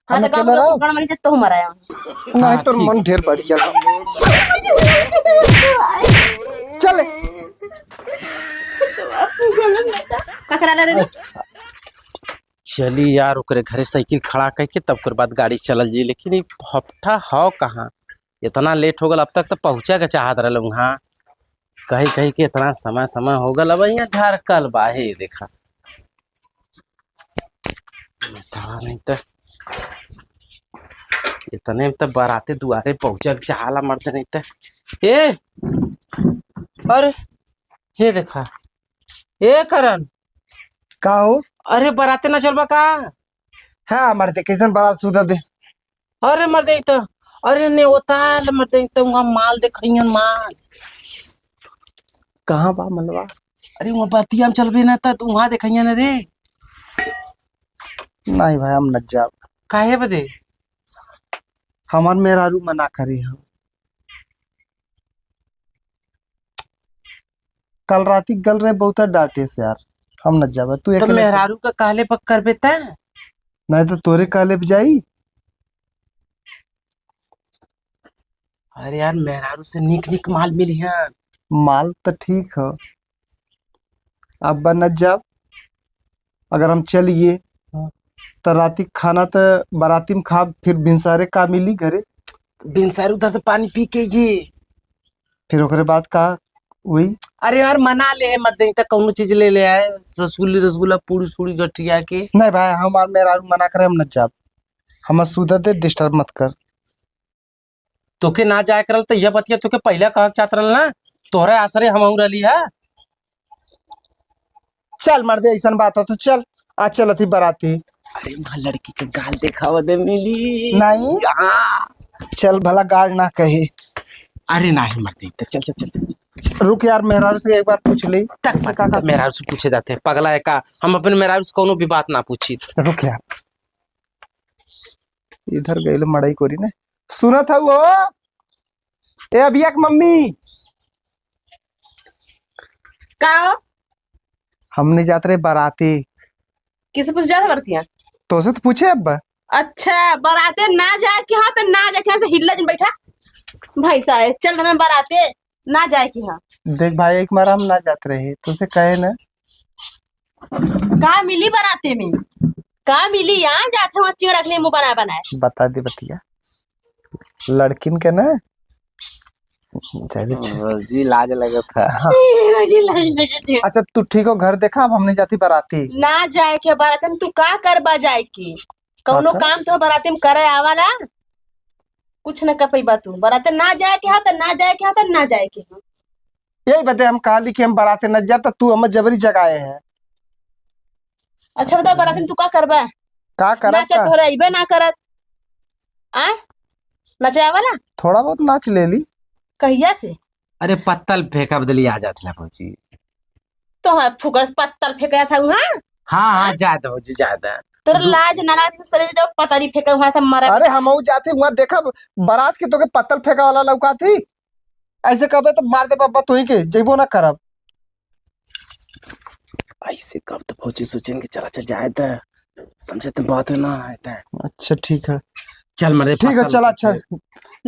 हाँ तो अकेला रहो कौन मरी तो मराया नहीं तो मन ढेर बढ़ गया चले ककरा रे चली यार ओकरे घरे साइकिल खड़ा करके तब कर बाद गाड़ी चलल जी। लेकिन ये हफ्ता हो कहाँ, इतना लेट हो गल। अब तक तो पहुँचे के चाहत रहा वहाँ, कही कही के इतना समय समय हो गल। अब यहाँ ढारकल बाहे देखा नहीं तो इतने में तो बाराते दुआरे पहुँचे के चाहला मरते नहीं तो ए अरे ये देखा ए करण का हो अरे बाराते ना चलबा का। हाँ मरते कैसन बारात सुधा दे अरे मर्दे तो अरे ने होता मर्दे तो वहाँ माल देखियन माल कहाँ बा मलवा अरे वहाँ बतिया में चलबे ना तो वहाँ देखियन रे। नहीं भाई हम न जाब काहे बदे हमार मेहरारू मना करे हम कल राती गल रहे बहुत डांटे से यार हम न जाब तू तो अकेले मेहरारू का काले पक कर बेता नहीं तो तोरे काले पे जाई। अरे यार मेहरारू से निक निक माल मिली है। माल तो ठीक है अब न जाब अगर हम चलिए तो राती खाना तो बाराती में खा फिर बिनसारे का मिली घरे बिनसारू उधर से पानी पी के ये फिर ओकरे बाद का वही अरे यार मना ले मर्दे तक कौनो चीज ले ले आए रसगुल्ला पूरी सूड़ी गठिया के। नहीं भाई हमार मेहरारू मना करे हम न जाब हम सुधा दे डिस्टर्ब मत कर। तोके ना जाए करल तो यह बतिया तोके पहले कह चाहत रहल ना तोहरे आसरे हम रही है। चल मर दे ऐसा बात हो तो चल आज चलती बाराती। अरे वहाँ लड़की के गाल देखा दे मिली नहीं चल भला गाड़ ना कहे। अरे नहीं मर्दे चल चल चल चल रुक यार मेहरारू से एक बार पूछ ली तक मेहरारू से पूछे जाते हैं पगला है का। हम अपने मेहरारू से कोनो भी बात ना पूछी। रुक यार इधर गई मड़ई कोरी ने सुना था वो ए अभिया की मम्मी का हमने जाते रहे बाराती किसे पूछ जाता बरतिया तो से तो पूछे अब अच्छा बराते ना जाए कि हाँ तो ना जाए कि हाँ से हिल्ला जन बैठा भाई साहब चल रहे बराते ना जाए कि हाँ देख भाई एक बार हम ना जाते रहे तो उसे कहे ना का मिली बराते में का मिली यहाँ जाते वहाँ चिड़क ले मुँह बना बनाए बता दे बतिया लड़किन के ना जी लाज लगा था। हाँ। अच्छा तू ठीक हो घर देखा अब हमने जाती बाराती ना जाए के बाराते में तू का कर बा जाए की कौनो काम तो बाराते में करे आवाला कुछ न कर पैबा तू बाराते ना जाए के हाँ तो ना जाए के हाँ तो ना जाए के हाँ यही बता हम कहा कि हम बाराते न जाब तो तू हमें जबरी जगाए है। अच्छा बताओ बाराते में तू का करबा का करब नाचे का तोहरा इबे ना करत आ नचाए वाला थोड़ा बहुत नाच ले ली कहिया से अरे पत्तल फेंका बदली आ जाती है पहुंची तो हाँ फुकस पत्तल फेंका था वहाँ हाँ हाँ ज्यादा हो जी ज्यादा तोरा लाज नाराज से सरे जब पतरी फेंका वहाँ से मरा अरे हम जाते वहाँ देखा बारात के तो के पत्तल फेंका वाला लौका थी ऐसे कबे तो मार दे पापा तू ही के जेबो ना करब ऐसे कब तो पहुंची सोचेंगे चला चल जाए तो समझे तो बात है ना है। अच्छा ठीक है चल मरे ठीक है चल अच्छा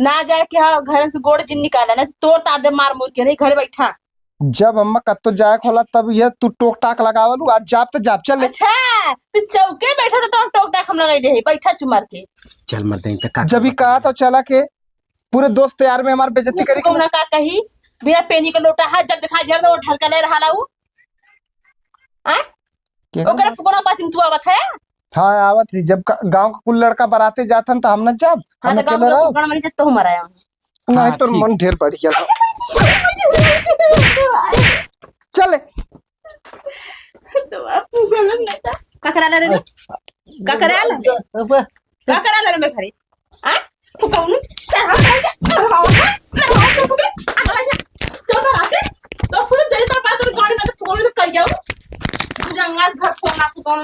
ना जाए कि हाँ घर से गोड़ जिन निकाला ना तोड़ तार दे मार मुर के नहीं घर बैठा जब अम्मा कत्तो जाए खोला तब यह तू टोक टाक लगावलू आज जाप तो जाप चल अच्छा तू चौके बैठा तो टोक टाक हम लगाई दे बैठा चुमार के चल मरते हैं जब ही कहा तो चला के पूरे दोस्त तैयार में हमारे बेइज्जती करी कौन का कही बिना पेनी के लोटा हाथ जब दिखा जर दो ढलका ले रहा लाऊ आ ओकरा फुकना बात तू आवत है। हाँ आवत थी जब गांव का कुल लड़का बराते जातन तो हम न जब हाँ तो गांव में फुकना मरी तो मराया नहीं तो मन ढेर बढ़ गया चले तो अब फुकना नहीं ककरा ले ककरा ले में खरी आ फुकौन चाहा चल बराते तो फुल चली तो बात गाड़ी में तो फुकौन तो कर जाओ जंगास घर फोना फुकौन